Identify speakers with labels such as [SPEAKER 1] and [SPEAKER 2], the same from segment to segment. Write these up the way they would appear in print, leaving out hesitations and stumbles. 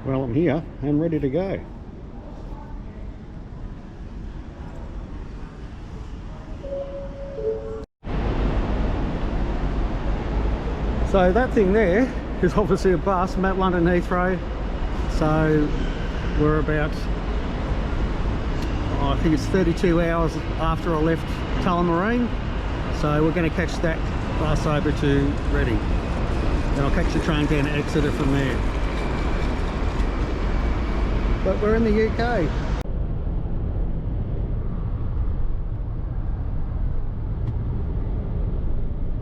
[SPEAKER 1] Well, I'm here and ready to go. So that thing there is obviously a bus. I'm at London Heathrow. So we're about, I think it's 32 hours after I left Tullamarine. So we're going to catch that bus over to Reading. Then I'll catch the train down to Exeter from there. But we're in the UK.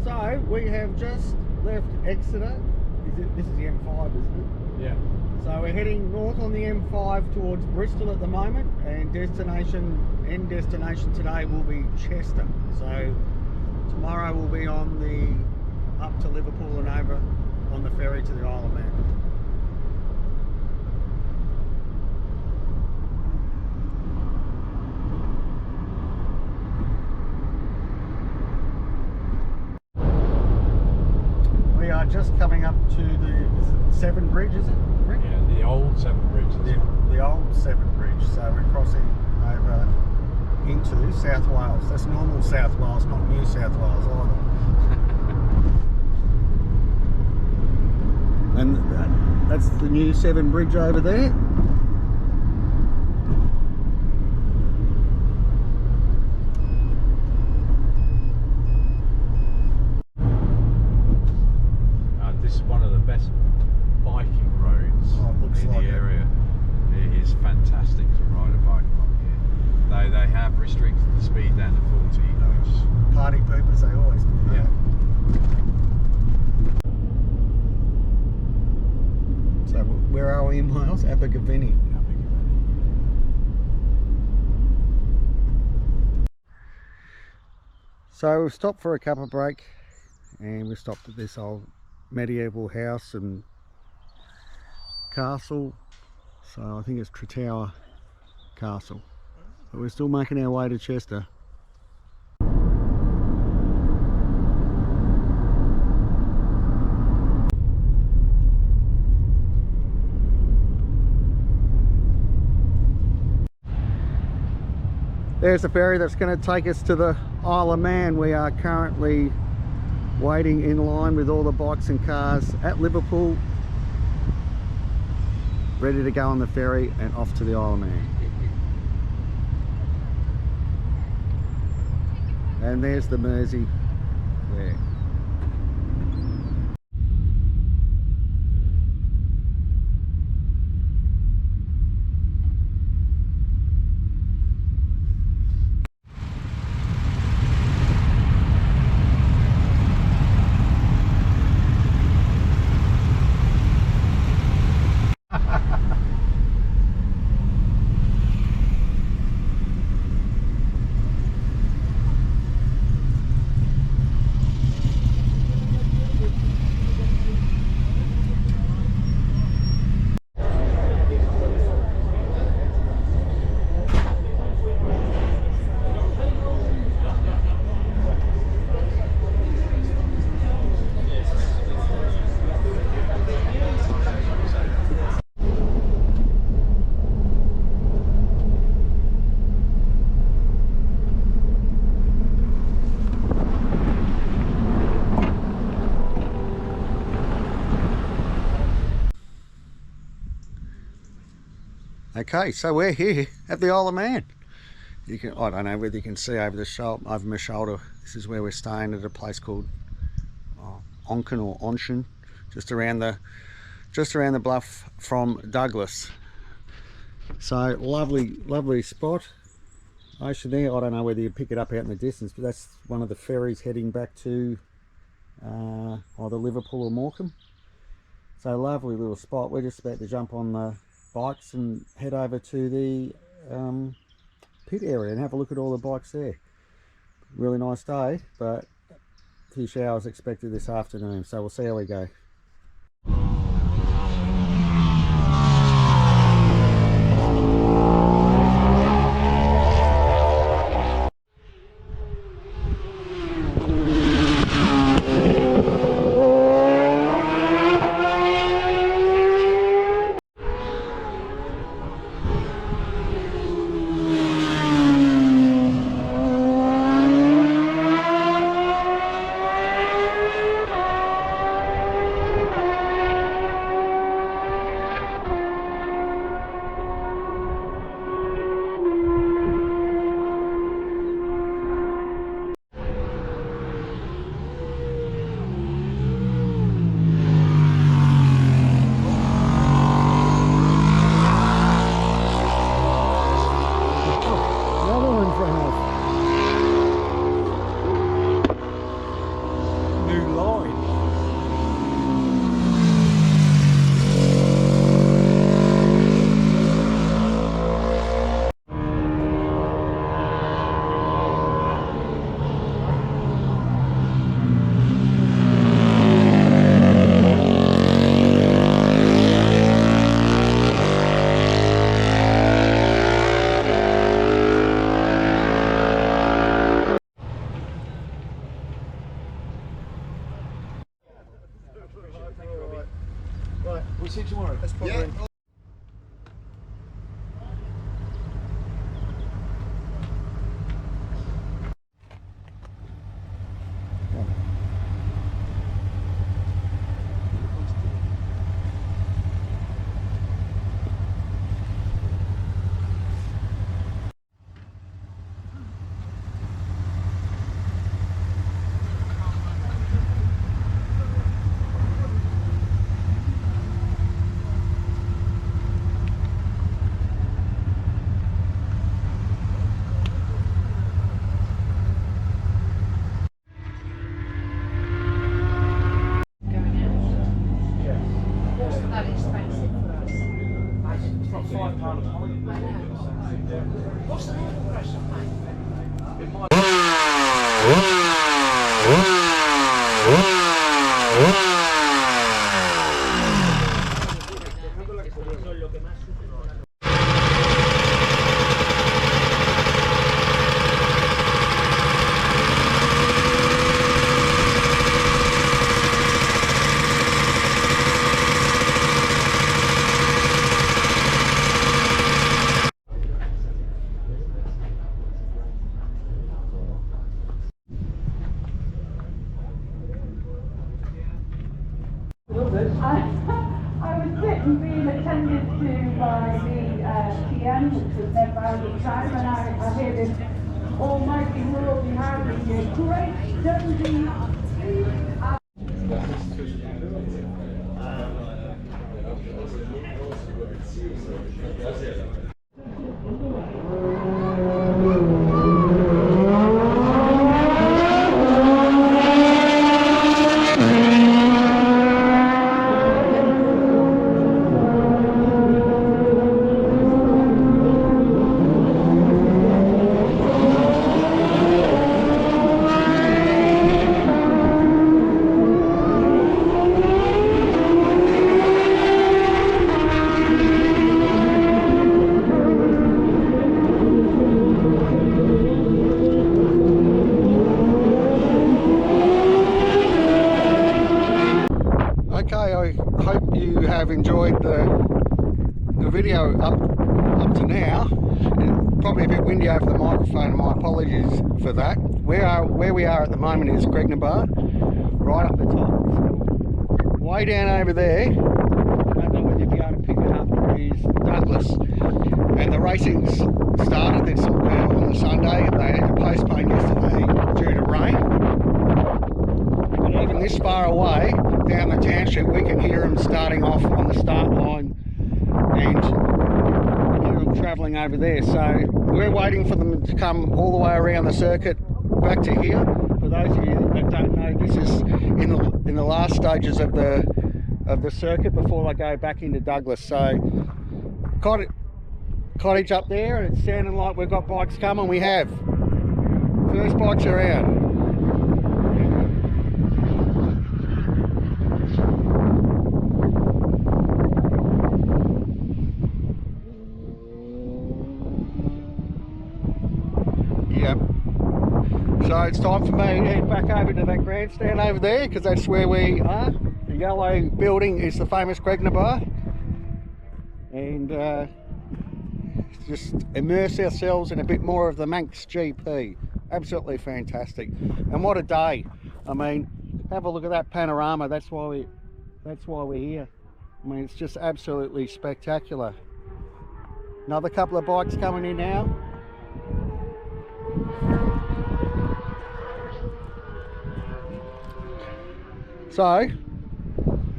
[SPEAKER 1] So we have just left Exeter. This is the M5, isn't it?
[SPEAKER 2] Yeah.
[SPEAKER 1] So we're heading north on the M5 towards Bristol at the moment, and end destination today will be Chester. So tomorrow we'll be on the up to Liverpool and over on the ferry to the Isle of Man. We are just coming up to the Severn Bridge, is it, Rick?
[SPEAKER 2] Yeah, the old Severn Bridge.
[SPEAKER 1] The old Severn Bridge. So we're crossing over into South Wales. That's normal South Wales, not New South Wales either. And that's the new Severn Bridge over there.
[SPEAKER 2] This is one of the best biking roads in the area. It is fantastic to ride a bike on here. They have restricted the speed down to 40, which
[SPEAKER 1] Party poopers, they always do that.
[SPEAKER 2] Yeah.
[SPEAKER 1] So where are we in Wales? Abergavenny. So we've stopped for a cup of break, and we stopped at this old medieval house and castle. So I think it's Tretower Castle. But we're still making our way to Chester. There's the ferry that's going to take us to the Isle of Man. We are currently waiting in line with all the bikes and cars at Liverpool, ready to go on the ferry and off to the Isle of Man. And there's the Mersey there. Okay, so we're here at the Isle of Man. You can, I don't know whether you can see over the shoulder, over my shoulder. This is where we're staying at a place called Onken or Onshen, just around the bluff from Douglas. So lovely spot. Ocean there. I don't know whether you pick it up out in the distance, but that's one of the ferries heading back to either Liverpool or Morecambe. So lovely little spot. We're just about to jump on the bikes and head over to the pit area and have a look at all the bikes there. Really nice day, but a few showers expected this afternoon, so we'll see how we go.
[SPEAKER 2] we'll see you tomorrow.
[SPEAKER 3] Let's put her in.
[SPEAKER 4] I was sitting being attended to by the TM, which was their valued time, and I hear this almighty world behind me, a great Dundee.
[SPEAKER 1] Okay, I hope you have enjoyed the video up to now. It's probably a bit windy over the microphone, and my apologies for that. Where we are at the moment is Gregnabar, right up the top. So way down over there, I don't know whether you'll be able to pick it up, is Douglas. And the racing's started this on the Sunday. They had to postpone yesterday due to rain. But even this far away, down the township, we can hear them starting off on the start line, and we can hear them travelling over there. So we're waiting for them to come all the way around the circuit back to here. For those of you that don't know, this is in the last stages of the circuit before they go back into Douglas. So cottage up there, and it's sounding like we've got bikes coming. We have. First bikes are out. Yep. So it's time for me to head back over to that grandstand over there, because that's where we are. The yellow building is the famous Gregnabar. And just immerse ourselves in a bit more of the Manx GP. Absolutely fantastic. And what a day. I mean, have a look at that panorama. That's why we're here. I mean, it's just absolutely spectacular. Another couple of bikes coming in now. So,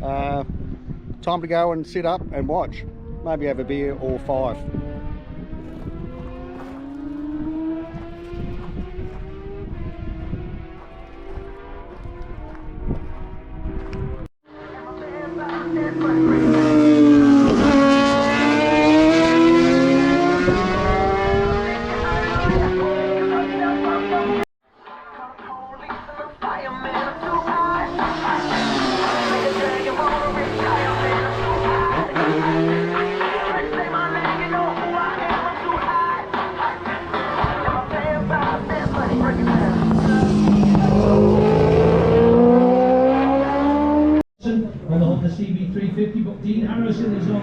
[SPEAKER 1] time to go and sit up and watch. Maybe have a beer or 5.
[SPEAKER 3] got Dean Harrison is on.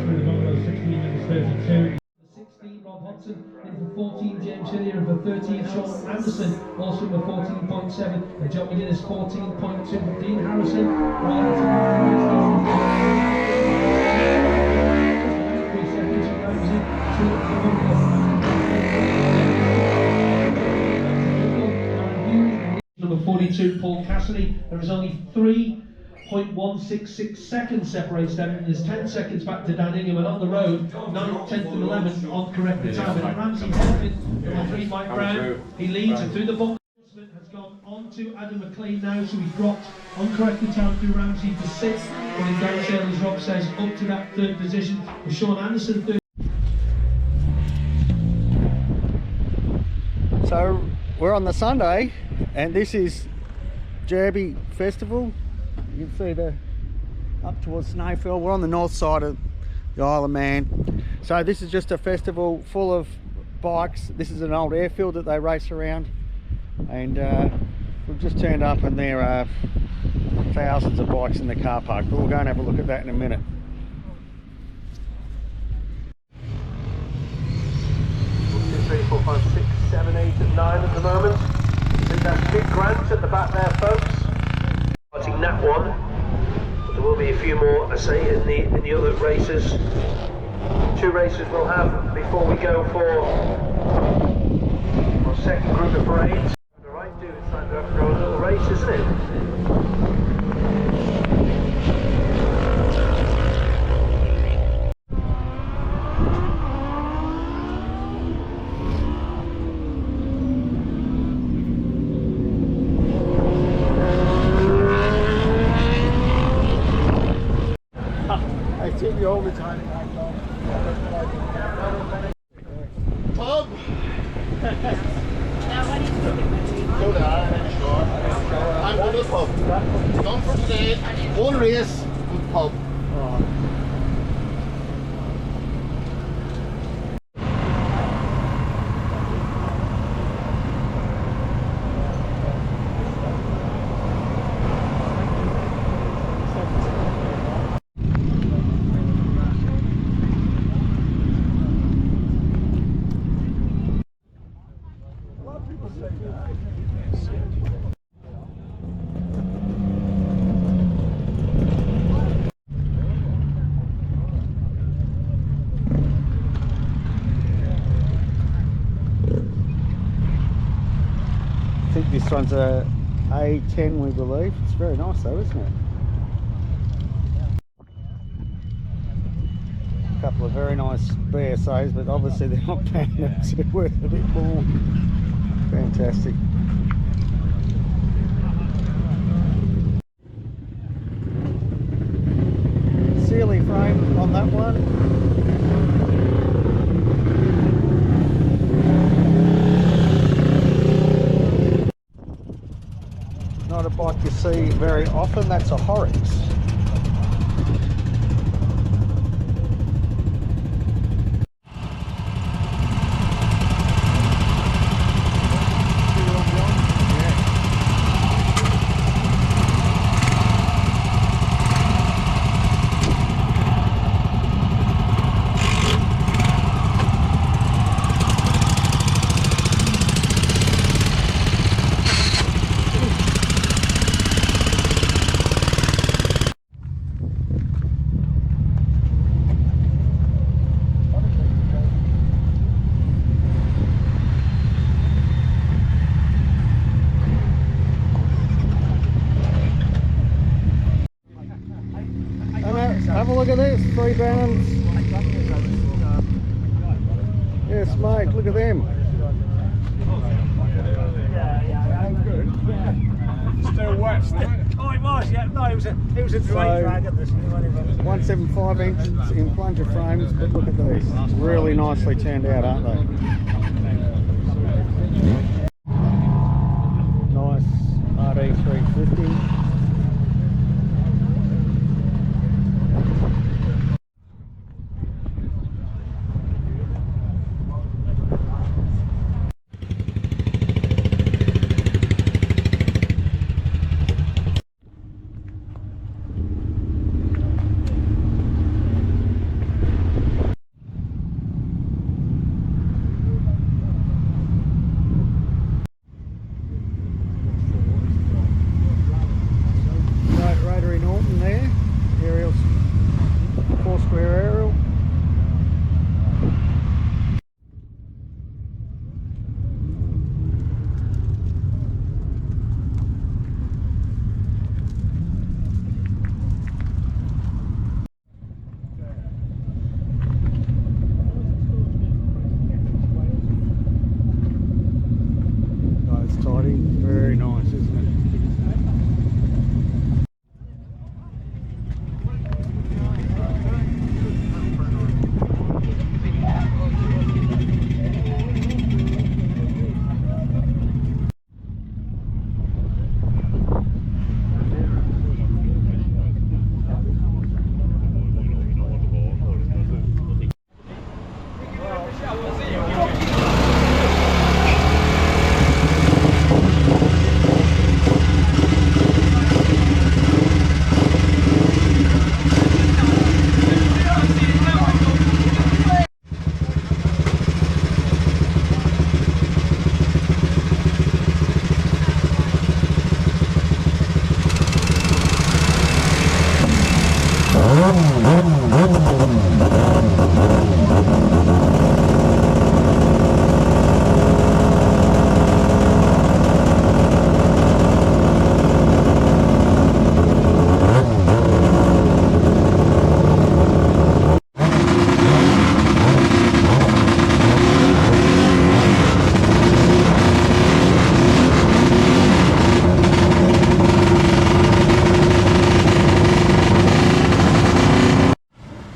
[SPEAKER 3] Through the bottom 16 minutes 32. 16 Rob Hodson, in for 14 James Hillier, and for 13 Sean Anderson, also for 14.7, and John McGuinness 14.2. Dean Harrison, number 42 Paul Cassidy. There is only 3.166 seconds separates them, and there's 10 seconds back to Dan Ingham, and on the road 9th, 10th and 11th on corrected time. And Ramsey Helpin, number 3 Mike Brown, he leads, and through the box has gone on to Adam McLean now, so he's dropped uncorrected time through Ramsey to 6th, and in down sail, as Rob says, up to that 3rd position with Sean Anderson 3rd.
[SPEAKER 1] So we're on the Sunday, and this is Derby Festival. You can see the up towards Snowfield. We're on the north side of the Isle of Man. So this is just a festival full of bikes. This is an old airfield that they race around, and we've just turned up, and there are thousands of bikes in the car park, but we'll go and have a look at that in a minute.
[SPEAKER 3] 3, 4, 5, 6, 7, 8 and 9 at the moment. I think that's Big Grant at the back there, folks. Starting that one. But there will be a few more, I say, in the other races. 2 races we'll have before we go for our second group of parades. The right, dude, it's time to have to go a little race, isn't it?
[SPEAKER 1] All the time.
[SPEAKER 5] Pub! Go there, sure. I'm going to the pub. Done for today. One race, one pub.
[SPEAKER 1] I think this one's a A10, we believe. It's very nice though, isn't it? A couple of very nice BSAs, but obviously they're not bandits, they're worth a bit more. Fantastic. Sealy frame on that one. Not a bike you see very often, that's a Horrocks. Have a look at this, 3 bands. Yes, mate, look at them.
[SPEAKER 2] Still wet,
[SPEAKER 3] Oh, it was, yeah. No, it was a dry drag at this.
[SPEAKER 1] 175 inches in plunger frames, but look at these. Really nicely turned out, aren't they? Nice RD350.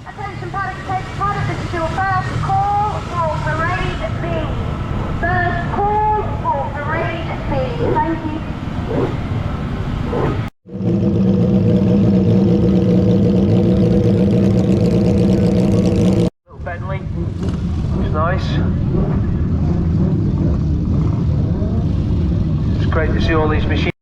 [SPEAKER 4] Attention paddock, take paddock, this is your first call for parade B. First call for parade B. Thank you.
[SPEAKER 3] Little Bentley, it's nice. It's great to see all these machines.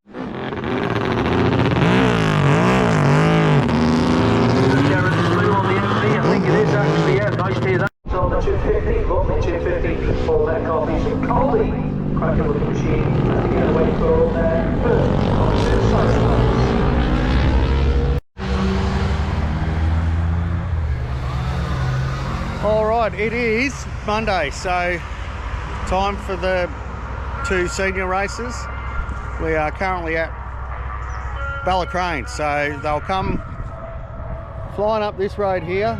[SPEAKER 3] I think it is actually, yeah, nice to hear that. So the 250, lovely 250, full net coffees and Colby, cracking with the machine, and get away for their first side.
[SPEAKER 1] All right, it is Monday, so time for the 2 senior races. We are currently at Ballacrane, so they'll come flying up this road here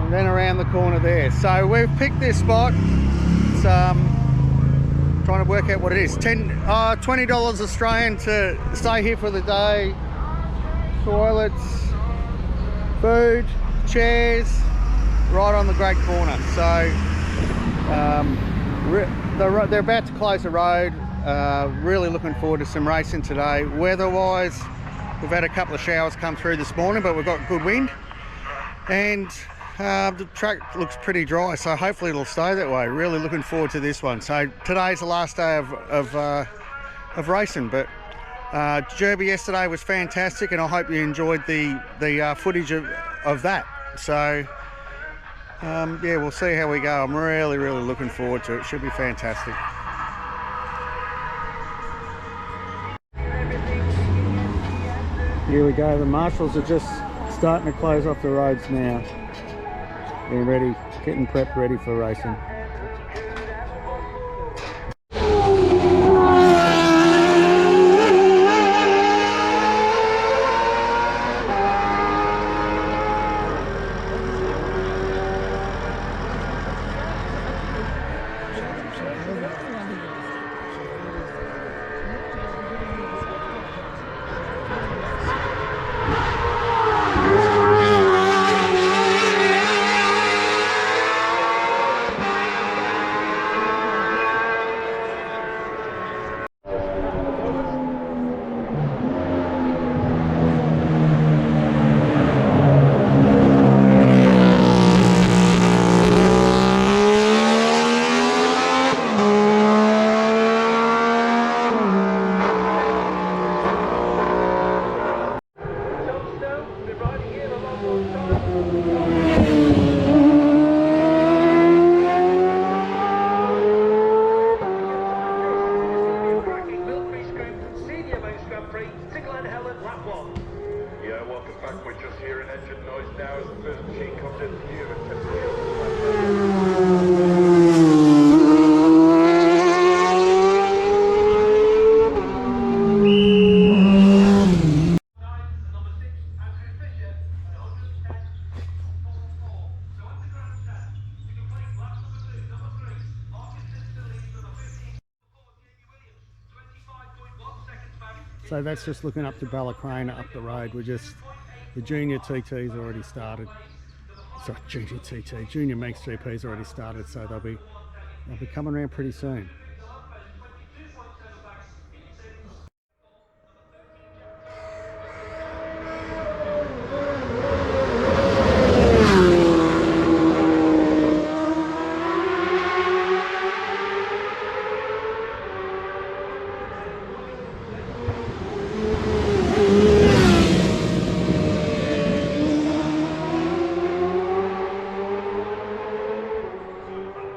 [SPEAKER 1] and then around the corner there. So we've picked this spot. It's trying to work out what it is. $20 Australian to stay here for the day. Toilets, food, chairs, right on the great corner. So they're about to close the road. Really looking forward to some racing today. Weather-wise, we've had a couple of showers come through this morning, but we've got good wind, and the track looks pretty dry, so hopefully it'll stay that way. Really looking forward to this one. So today's the last day of racing, but Derby yesterday was fantastic, and I hope you enjoyed the footage of that. So yeah, we'll see how we go. I'm really looking forward to it. Should be fantastic. Here we go. The marshals are just starting to close off the roads now. They're ready, getting prepped, ready for racing.
[SPEAKER 6] Yeah, welcome back. We're just hearing engine noise now as the first machine comes in view.
[SPEAKER 1] So that's just looking up to Ballacrane up the road. The junior TT's already started. Sorry, junior Manx GP's already started, so they'll be coming around pretty soon.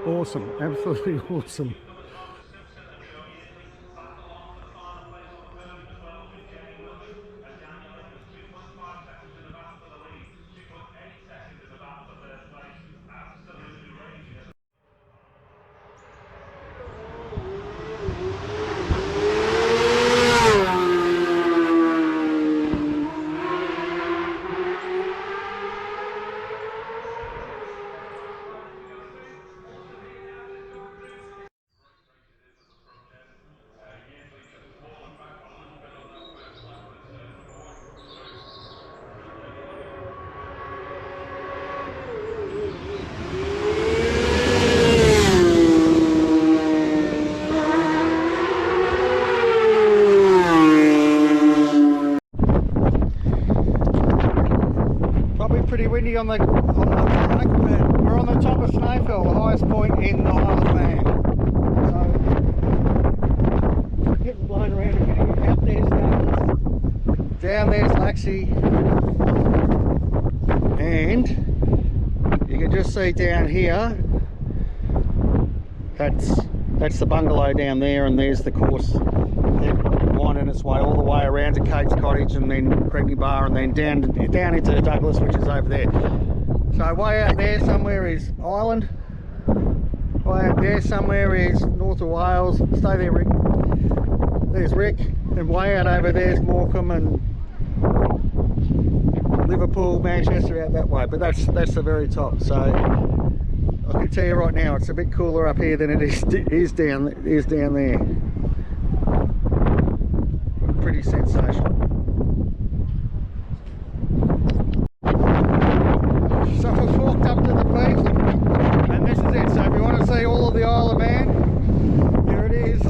[SPEAKER 1] Awesome, absolutely awesome. pretty windy on the track, but we're on the top of Snowfell, the highest point in the Isle of Man. So getting blown around a bit here. Out there's Douglas, down there's Laxey, and you can just see down here. That's the bungalow down there, and there's the course winding its way all the way around to Kate's Cottage and then Cregny Bar and then down into Douglas, which is over there. So way out there somewhere is Ireland, way out there somewhere is north of Wales. Stay there, Rick. There's Rick, and way out over there's Morecambe and Liverpool, Manchester out that way, but that's the very top. So I can tell you right now, it's a bit cooler up here than it is down there. Pretty sensational. So we've walked up to the beach, and this is it. So if you want to see all of the Isle of Man, here it is.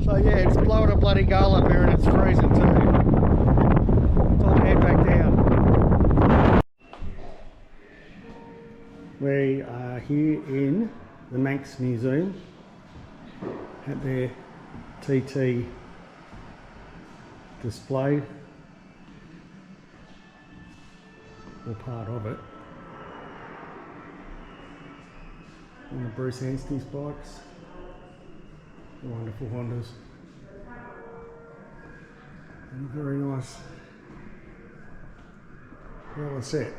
[SPEAKER 1] So yeah, it's blowing a bloody gale up here and it's freezing too. Time to head back down. We are here in the Manx Museum at their TT display, or part of it, on the Bruce Anstey's bikes, the wonderful Hondas, and very nice, well set.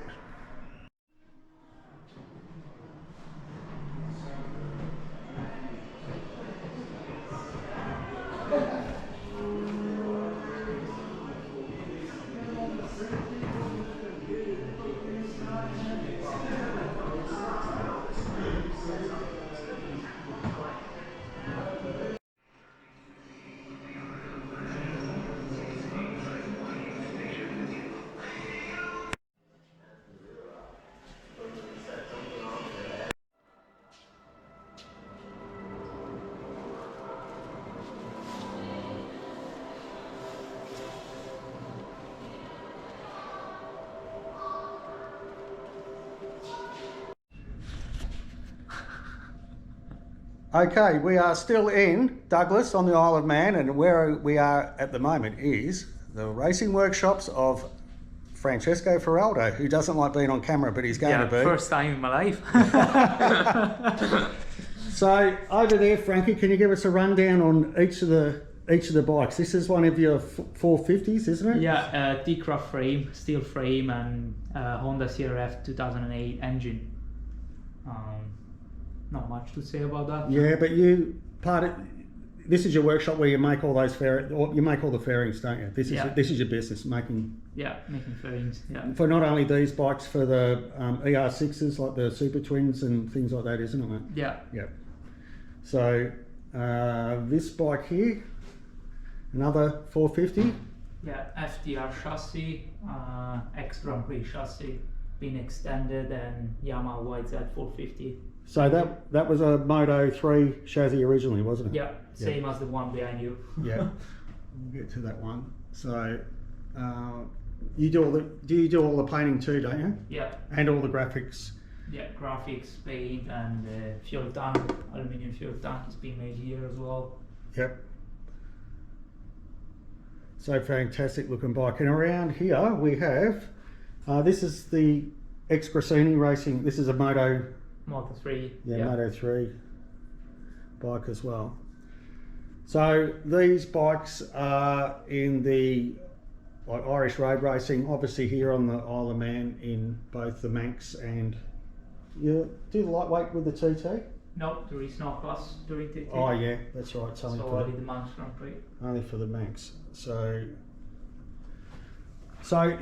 [SPEAKER 1] Okay, we are still in Douglas on the Isle of Man, and where we are at the moment is the racing workshops of Francesco Ferraldo, who doesn't like being on camera, but he's going to be.
[SPEAKER 7] First time in my life.
[SPEAKER 1] So over there, Frankie, can you give us a rundown on each of the bikes? This is one of your 450s, isn't it?
[SPEAKER 7] Yeah, T-Craft frame, steel frame, and Honda CRF 2008 engine. Not much to say about that.
[SPEAKER 1] Yeah, but this is your workshop where you make all those you make all the fairings, don't you? This is your business, making.
[SPEAKER 7] Yeah, making fairings. Yeah.
[SPEAKER 1] For not only these bikes, for the ER6s like the Super Twins and things like that, isn't it, mate?
[SPEAKER 7] Yeah.
[SPEAKER 1] Yeah. So this bike here, another 450.
[SPEAKER 7] Yeah, FTR chassis, X Grand Prix chassis, been extended, and Yamaha YZ 450.
[SPEAKER 1] So that was a Moto 3 chassis originally, wasn't it?
[SPEAKER 7] Yeah, same as the one behind you.
[SPEAKER 1] Yeah, we'll get to that one. So you do all the painting too, don't you?
[SPEAKER 7] Yeah.
[SPEAKER 1] And all the graphics.
[SPEAKER 7] Yeah, graphics, paint, and fuel tank, aluminium fuel tank is being made here as well.
[SPEAKER 1] Yep. So fantastic looking bike. And around here we have, this is the X Grassini Racing. This is a Moto
[SPEAKER 7] 3.
[SPEAKER 1] Yeah, Moto 3 bike as well. So these bikes are in the Irish road racing, obviously here on the Isle of Man in both the Manx and you do the lightweight with the TT?
[SPEAKER 7] No, there is no class during TT.
[SPEAKER 1] Oh yeah, that's right. It's only
[SPEAKER 7] so
[SPEAKER 1] for
[SPEAKER 7] only the Manx Grand Prix.
[SPEAKER 1] Only for the Manx. So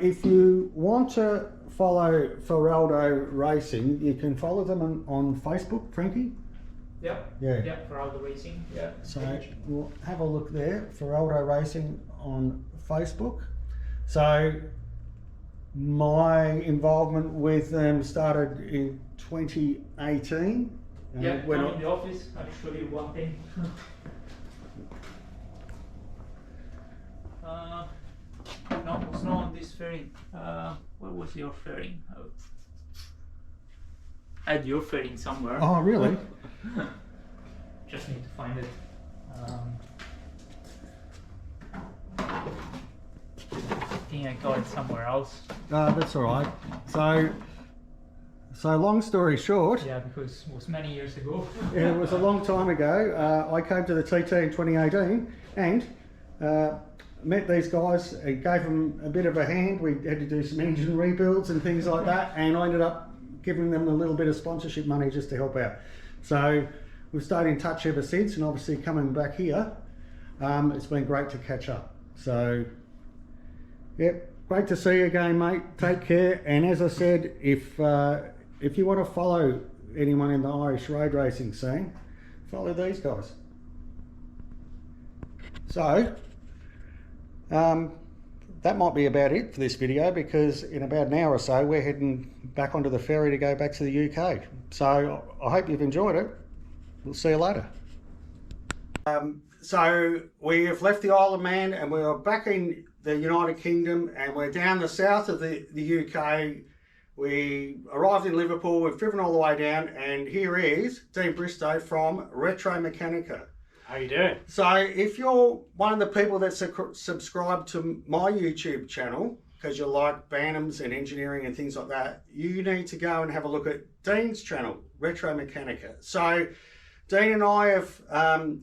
[SPEAKER 1] if you want to follow Ferraldo Racing, you can follow them on Facebook, Frankie?
[SPEAKER 7] Yeah.
[SPEAKER 1] Yeah.
[SPEAKER 7] Yeah, Ferraldo Racing. Yeah.
[SPEAKER 1] So we'll have a look there, Ferraldo Racing on Facebook. So my involvement with them started in 2018
[SPEAKER 7] Yeah,
[SPEAKER 1] we're
[SPEAKER 7] I'm
[SPEAKER 1] not.
[SPEAKER 7] in the office. I'll show you one thing. No, it's not on this fairing. Where was your fairing? Oh. I had your fairing somewhere.
[SPEAKER 1] Oh, really?
[SPEAKER 7] Just need to find it. I think I got it somewhere else.
[SPEAKER 1] That's all right. So long story short,
[SPEAKER 7] Yeah, because it was many years ago.
[SPEAKER 1] it was a long time ago. I came to the TT in 2018 and met these guys. Gave them a bit of a hand. We had to do some engine rebuilds and things like that, and I ended up giving them a little bit of sponsorship money just to help out. So we've stayed in touch ever since, and obviously coming back here, it's been great to catch up. So, yep, great to see you again, mate. Take care. And as I said, if you want to follow anyone in the Irish road racing scene, follow these guys. So, that might be about it for this video, because in about an hour or so we're heading back onto the ferry to go back to the UK. So I hope you've enjoyed it. We'll see you later. So we have left the Isle of Man and we're back in the United Kingdom, and we're down the south of the UK. We arrived in Liverpool, we've driven all the way down, and here is Dean Bristow from Retro Mechanica.
[SPEAKER 8] How you doing?
[SPEAKER 1] So if you're one of the people that subscribe to my YouTube channel, because you like Bantams and engineering and things like that, you need to go and have a look at Dean's channel, Retro Mechanica. So Dean and I have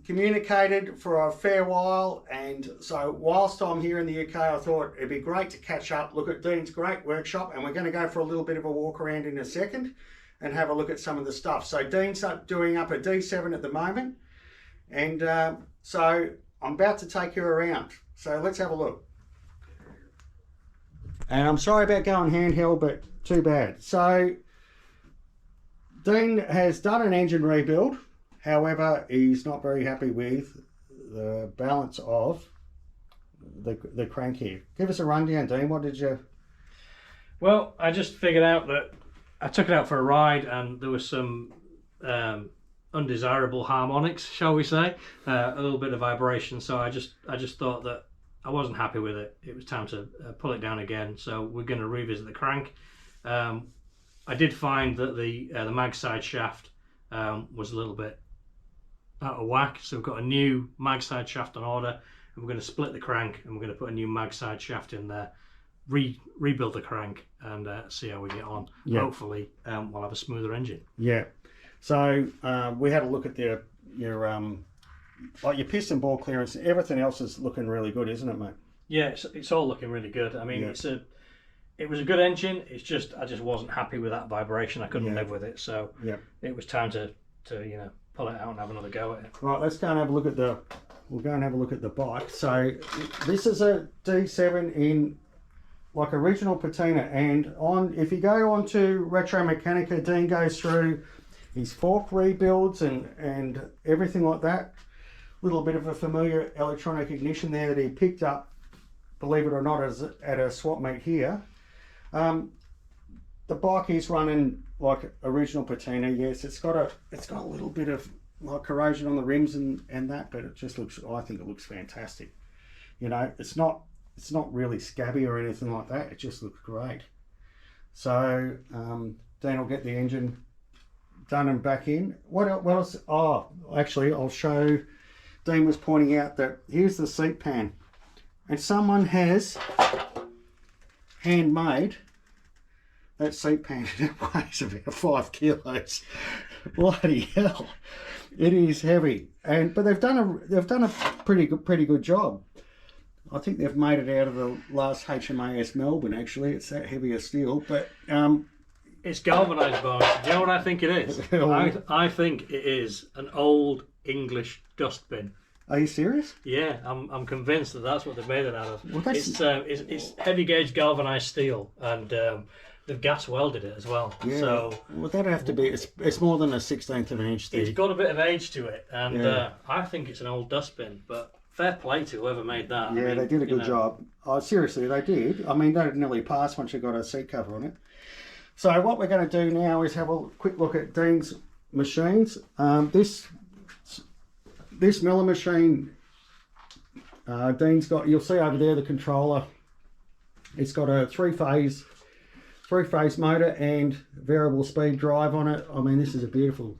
[SPEAKER 1] communicated for a fair while, and so whilst I'm here in the UK, I thought it'd be great to catch up, look at Dean's great workshop, and we're going to go for a little bit of a walk around in a second and have a look at some of the stuff. So Dean's doing up a D7 at the moment. And so I'm about to take you around. So let's have a look. And I'm sorry about going handheld, but too bad. So Dean has done an engine rebuild. However, he's not very happy with the balance of the crank here. Give us a rundown, Dean. What did you...
[SPEAKER 8] Well, I just figured out that I took it out for a ride and there was some undesirable harmonics, shall we say, a little bit of vibration. So I just thought that I wasn't happy with it. It was time to pull it down again. So we're going to revisit the crank. I did find that the mag side shaft was a little bit out of whack. So we've got a new mag side shaft on order, and we're going to split the crank and we're going to put a new mag side shaft in there, rebuild the crank, and see how we get on. Yeah. Hopefully we'll have a smoother engine.
[SPEAKER 1] Yeah. So we had a look at your piston ball clearance. Everything else is looking really good, isn't it, mate?
[SPEAKER 8] Yeah, it's all looking really good. I mean, yeah. It was a good engine. It's just I just wasn't happy with that vibration. I couldn't live with it. So it was time to pull it out and have another go at it. Right,
[SPEAKER 1] let's go and have a look at we'll go and have a look at the bike. So this is a D7 in like original patina, and if you go on to Retro Mechanica, Dean goes through his fork rebuilds and everything like that. A little bit of a familiar electronic ignition there that he picked up, believe it or not, at a swap meet here. The bike is running like original patina. Yes, it's got a little bit of like corrosion on the rims and that, but it just looks, I think it looks fantastic. You know, it's not really scabby or anything like that. It just looks great. So Dean will get the engine done and back in. What else? Oh, actually, I'll show. Dean was pointing out that here's the seat pan, and someone has handmade that seat pan. It weighs about 5 kilos. Bloody hell, it is heavy. But they've done a pretty good job. I think they've made it out of the last HMAS Melbourne. Actually, it's that heavy a steel, but
[SPEAKER 8] it's galvanised, bones. Do you know what I think it is? I think it is an old English dustbin.
[SPEAKER 1] Are you serious?
[SPEAKER 8] Yeah, I'm convinced that that's what they've made it out of. Well, it's heavy gauge galvanised steel, and they've gas welded it as well. Yeah. So
[SPEAKER 1] well, that'd have to be. It's more than a 1/16 of an inch.
[SPEAKER 8] It's got a bit of age to it, and I think it's an old dustbin. But fair play to whoever made that.
[SPEAKER 1] Yeah, I mean, they did a good job. Oh, seriously, they did. I mean, they'd nearly pass once you got a seat cover on it. So what we're going to do now is have a quick look at Dean's machines. This miller machine, Dean's got, you'll see over there the controller. It's got a three-phase motor and variable speed drive on it. I mean, this is a beautiful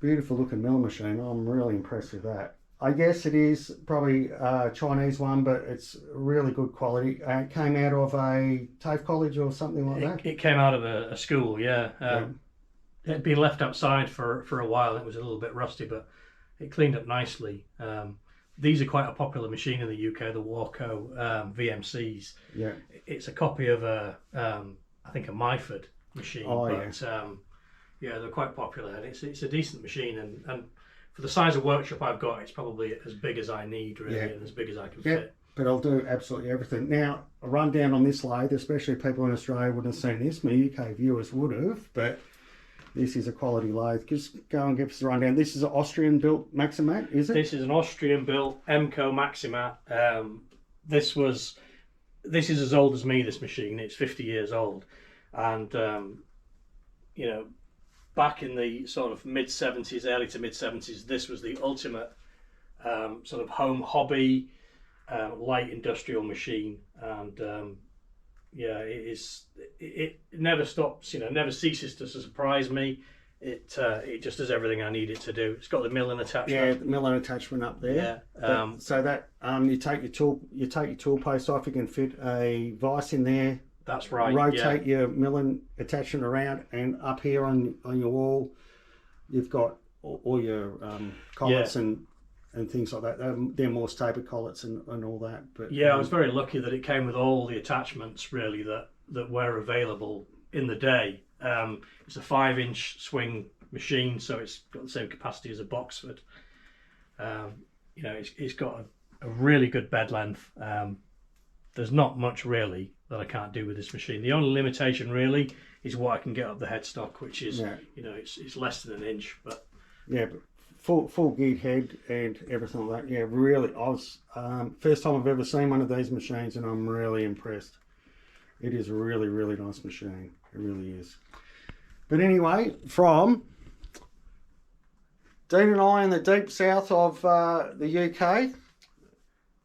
[SPEAKER 1] looking miller machine. I'm really impressed with that. I guess it is probably a Chinese one, but it's really good quality. It came out of a TAFE college or something like that.
[SPEAKER 8] It came out of a school, yeah. It'd been left outside for a while. It was a little bit rusty, but it cleaned up nicely. These are quite a popular machine in the UK, the Warco VMCs. Yeah. It's a copy of I think a Myford machine.
[SPEAKER 1] Oh,
[SPEAKER 8] but, yeah, they're quite popular, and it's a decent machine, and for the size of workshop I've got, it's probably as big as I need, really, and as big as I can fit.
[SPEAKER 1] But I'll do absolutely everything. Now, a rundown on this lathe, especially people in Australia wouldn't have seen this. My UK viewers would have, but this is a quality lathe. Just go and give us a rundown. This is an Austrian-built Maximat, is it?
[SPEAKER 8] This is an Austrian-built Emco Maximat. This is as old as me, this machine. It's 50 years old. And, you know, back in the sort of mid-70s, early to mid-70s, this was the ultimate sort of home hobby, light industrial machine. And yeah, it never stops, you know, never ceases to surprise me. It just does everything I need it to do. It's got the milling attachment.
[SPEAKER 1] Yeah, the milling attachment up there. Yeah. So that you take your tool post off, you can fit a vise in there.
[SPEAKER 8] That's right.
[SPEAKER 1] Rotate your milling attachment around, and up here on your wall, you've got all your collets and things like that. They're more staple collets and all that. But
[SPEAKER 8] yeah, I was very lucky that it came with all the attachments really that were available in the day. It's a 5-inch swing machine, so it's got the same capacity as a Boxford. You know, it's got a really good bed length. There's not much really that I can't do with this machine. The only limitation really is what I can get up the headstock, which is you know, it's less than an inch. But
[SPEAKER 1] yeah, but full geared head and everything like that. Yeah, really, I was first time I've ever seen one of these machines, and I'm really impressed. It is a really, really nice machine. It really is. But anyway, from Dean and I in the deep south of the UK,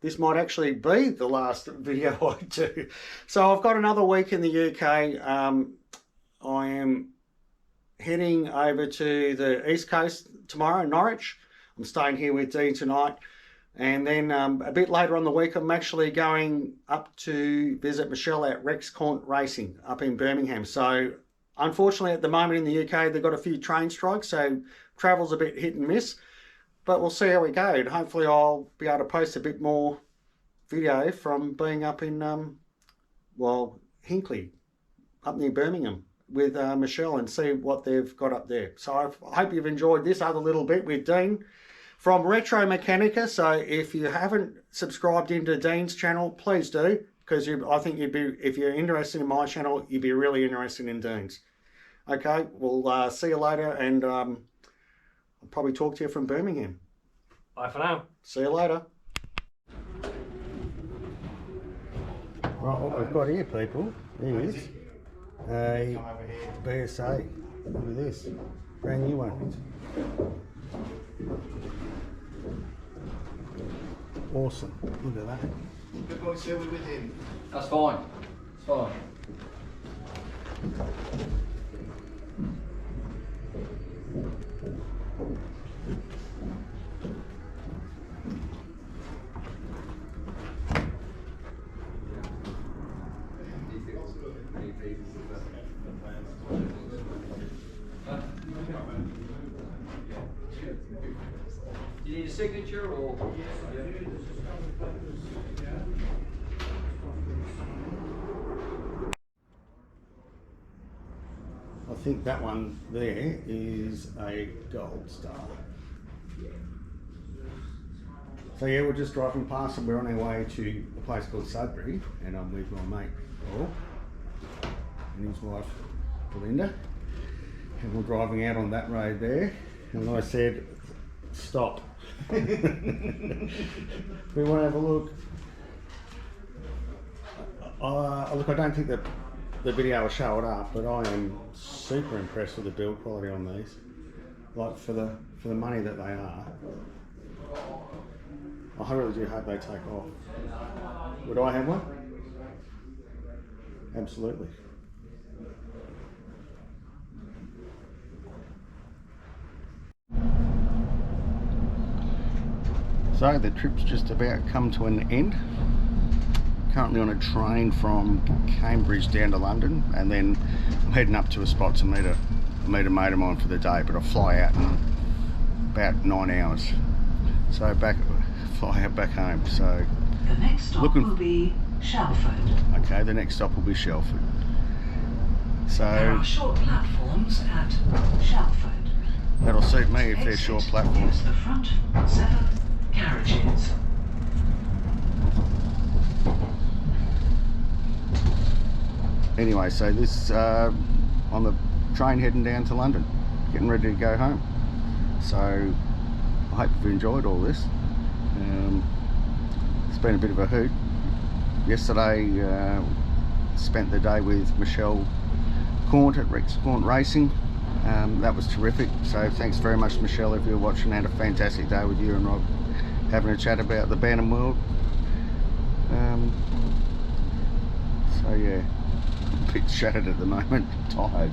[SPEAKER 1] this might actually be the last video I do. So I've got another week in the UK. I am heading over to the East Coast tomorrow, Norwich. I'm staying here with Dean tonight. And then a bit later on the week, I'm actually going up to visit Michelle at Rex Cont Racing up in Birmingham. So unfortunately at the moment in the UK, they've got a few train strikes, so travel's a bit hit and miss. But we'll see how we go. And hopefully I'll be able to post a bit more video from being up in, Hinckley, up near Birmingham with Michelle, and see what they've got up there. So I hope you've enjoyed this other little bit with Dean from Retro Mechanica. So if you haven't subscribed into Dean's channel, please do, because I think you'd be, if you're interested in my channel, you'd be really interested in Dean's. Okay, we'll see you later, and I'll probably talk to you from Birmingham.
[SPEAKER 8] Bye for now.
[SPEAKER 1] See you later. Right, what we've got here, people, is a BSA. Look at this, brand new one. Awesome, look at that.
[SPEAKER 5] We're going to silver with him.
[SPEAKER 9] That's fine. It's fine. Do you need a signature or?
[SPEAKER 1] I think that one there is a gold star. So yeah, we're just driving past and we're on our way to a place called Sudbury, and I'm with my mate Paul and his wife Belinda, and we're driving out on that road there, and I said stop. We want to have a look. Look, I don't think that the video will show it up, but I am super impressed with the build quality on these. Like for the money that they are. I really do hope they take off. Would I have one? Absolutely. So the trip's just about come to an end. Currently on a train from Cambridge down to London, and then I'm heading up to a spot to meet a mate of mine for the day, but I'll fly out in about 9 hours. So fly out back home. So
[SPEAKER 10] the next stop will be Shelford.
[SPEAKER 1] Okay, the next stop will be Shelford. So
[SPEAKER 10] there are short platforms at Shelford.
[SPEAKER 1] That'll suit me if they're short platforms.
[SPEAKER 10] Use the front 7 carriages.
[SPEAKER 1] Anyway, so this on the train heading down to London, getting ready to go home. So I hope you've enjoyed all this. It's been a bit of a hoot. Yesterday spent the day with Michelle Cornt at Rex Cornt Racing. That was terrific, so thanks very much, Michelle, if you're watching. I had a fantastic day with you and Rob having a chat about the Bantam world. So yeah, a bit shattered at the moment, tired.